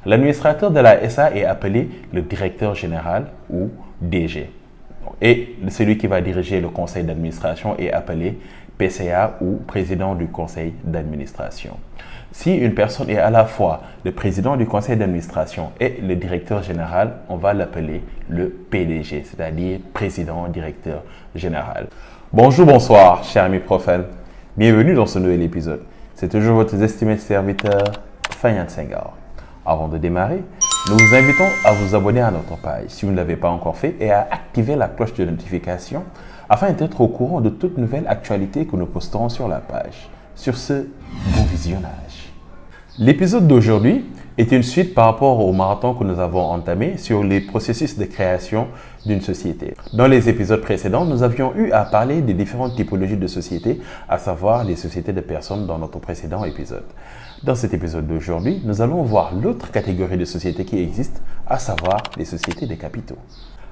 L'administrateur de la SA est appelé le directeur général ou DG. Et celui qui va diriger le conseil d'administration est appelé PCA ou président du conseil d'administration. Si une personne est à la fois le président du conseil d'administration et le directeur général, on va l'appeler le PDG, c'est-à-dire président directeur général. Bonjour, bonsoir, chers amis profanes. Bienvenue dans ce nouvel épisode. C'est toujours votre estimé serviteur, Fayant Senghor. Avant de démarrer, nous vous invitons à vous abonner à notre page si vous ne l'avez pas encore fait et à activer la cloche de notification afin d'être au courant de toute nouvelle actualité que nous posterons sur la page. Sur ce, bon visionnage. L'épisode d'aujourd'hui est une suite par rapport au marathon que nous avons entamé sur les processus de création d'une société. Dans les épisodes précédents, nous avions eu à parler des différentes typologies de sociétés, à savoir les sociétés de personnes dans notre précédent épisode. Dans cet épisode d'aujourd'hui, nous allons voir l'autre catégorie de sociétés qui existe, à savoir les sociétés de capitaux.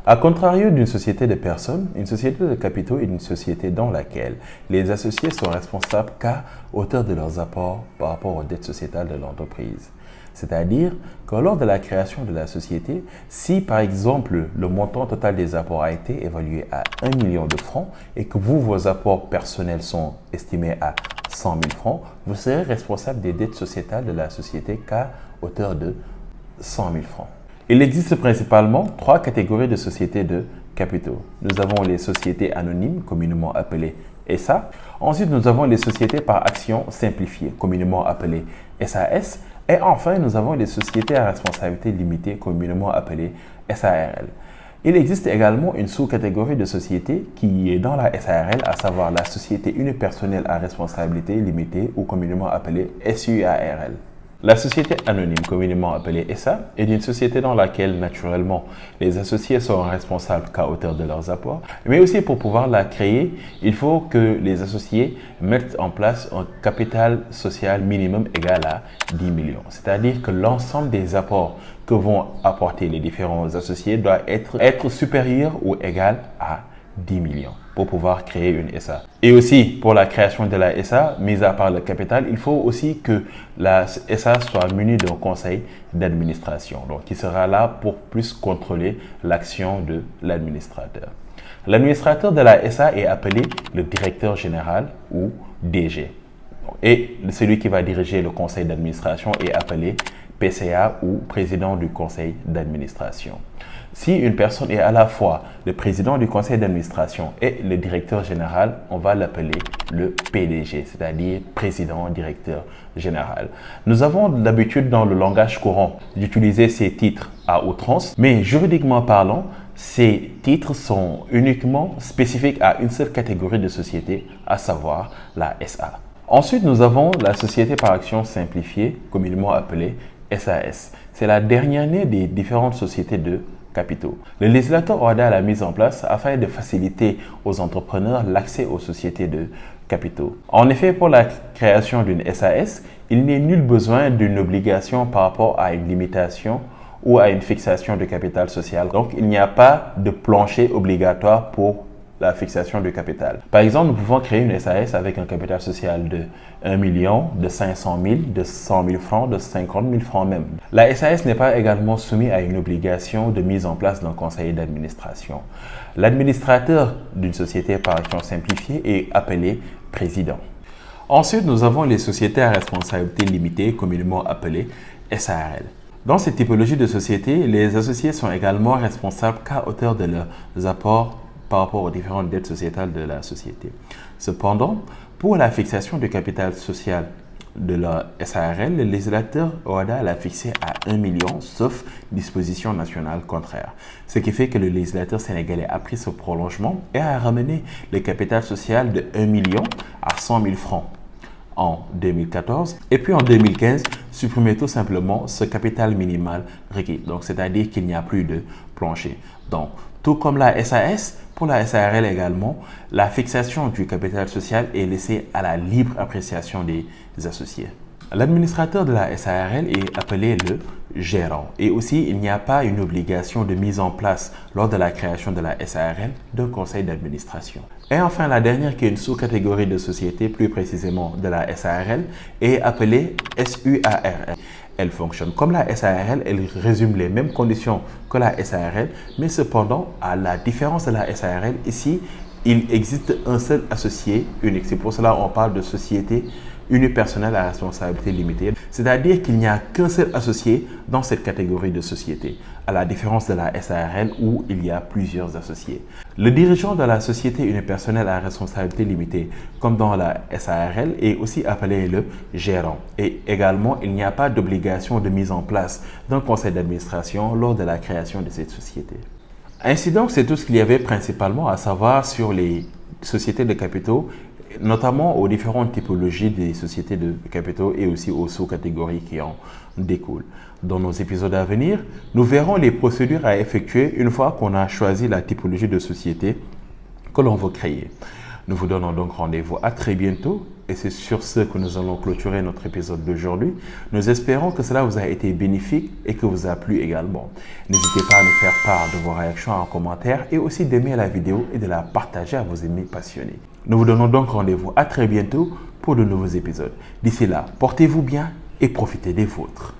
A contrario d'une société de personnes, une société de capitaux est une société dans laquelle les associés sont responsables qu'à hauteur de leurs apports par rapport aux dettes sociétales de l'entreprise. C'est-à-dire que lors de la création de la société, si par exemple le montant total des apports a été évalué à 1 million de francs et que vos apports personnels sont estimés à 100 000 francs, vous serez responsable des dettes sociétales de la société qu'à hauteur de 100 000 francs. Il existe principalement trois catégories de sociétés de capitaux. Nous avons les sociétés anonymes, communément appelées SA. Ensuite, nous avons les sociétés par action simplifiée, communément appelées SAS. Et enfin, nous avons les sociétés à responsabilité limitée, communément appelées SARL. Il existe également une sous-catégorie de sociétés qui est dans la SARL, à savoir la société unipersonnelle à responsabilité limitée ou communément appelée SUARL. La société anonyme, communément appelée SA, est une société dans laquelle, naturellement, les associés sont responsables qu'à hauteur de leurs apports. Mais aussi, pour pouvoir la créer, il faut que les associés mettent en place un capital social minimum égal à 10 millions. C'est-à-dire que l'ensemble des apports que vont apporter les différents associés doit être supérieur ou égal à 10 millions pour pouvoir créer une SA. Et aussi, pour la création de la SA, mis à part le capital, il faut aussi que la SA soit munie d'un conseil d'administration, donc qui sera là pour plus contrôler l'action de l'administrateur. L'administrateur de la SA est appelé le directeur général ou DG. Et celui qui va diriger le conseil d'administration est appelé PCA ou président du conseil d'administration. Si une personne est à la fois le président du conseil d'administration et le directeur général, on va l'appeler le PDG, c'est-à-dire président directeur général. Nous avons l'habitude dans le langage courant d'utiliser ces titres à outrance, mais juridiquement parlant, ces titres sont uniquement spécifiques à une seule catégorie de société, à savoir la SA. Ensuite, nous avons la société par action simplifiée, communément appelée SAS. C'est la dernière née des différentes sociétés de capitaux. Le législateur ordonne la mise en place afin de faciliter aux entrepreneurs l'accès aux sociétés de capitaux. En effet, pour la création d'une SAS, il n'est nul besoin d'une obligation par rapport à une limitation ou à une fixation de capital social. Donc, il n'y a pas de plancher obligatoire pour la fixation du capital. Par exemple, nous pouvons créer une SAS avec un capital social de 1 million, de 500 000, de 100 000 francs, de 50 000 francs même. La SAS n'est pas également soumise à une obligation de mise en place d'un conseil d'administration. L'administrateur d'une société par action simplifiée est appelé président. Ensuite, nous avons les sociétés à responsabilité limitée, communément appelées SARL. Dans cette typologie de société, les associés sont également responsables qu'à hauteur de leurs apports par rapport aux différentes dettes sociétales de la société. Cependant, pour la fixation du capital social de la SARL, le législateur aura l'a fixé à 1 million, sauf disposition nationale contraire. Ce qui fait que le législateur sénégalais a pris ce prolongement et a ramené le capital social de 1 million à 100 000 francs en 2014 et puis en 2015 supprimer tout simplement ce capital minimal requis. Donc c'est-à-dire qu'il n'y a plus de plancher. Donc tout comme la SAS, pour la SARL également, la fixation du capital social est laissée à la libre appréciation des associés. L'administrateur de la SARL est appelé le gérant. Et aussi, il n'y a pas une obligation de mise en place lors de la création de la SARL d'un conseil d'administration. Et enfin, la dernière qui est une sous-catégorie de société, plus précisément de la SARL, est appelée SUARL. elle fonctionne. Comme la SARL, elle résume les mêmes conditions que la SARL, mais cependant, à la différence de la SARL, ici, il existe un seul associé unique. C'est pour cela qu'on parle de société unipersonnelle à responsabilité limitée. C'est-à-dire qu'il n'y a qu'un seul associé dans cette catégorie de société, à la différence de la SARL où il y a plusieurs associés. Le dirigeant de la société unipersonnelle à responsabilité limitée, comme dans la SARL, est aussi appelé le gérant. Et également, il n'y a pas d'obligation de mise en place d'un conseil d'administration lors de la création de cette société. Ainsi donc, c'est tout ce qu'il y avait principalement à savoir sur les sociétés de capitaux, notamment aux différentes typologies des sociétés de capitaux et aussi aux sous-catégories qui en découlent. Dans nos épisodes à venir, nous verrons les procédures à effectuer une fois qu'on a choisi la typologie de société que l'on veut créer. Nous vous donnons donc rendez-vous à très bientôt et c'est sur ce que nous allons clôturer notre épisode d'aujourd'hui. Nous espérons que cela vous a été bénéfique et que vous a plu également. N'hésitez pas à nous faire part de vos réactions en commentaire et aussi d'aimer la vidéo et de la partager à vos amis passionnés. Nous vous donnons donc rendez-vous à très bientôt pour de nouveaux épisodes. D'ici là, portez-vous bien et profitez des vôtres.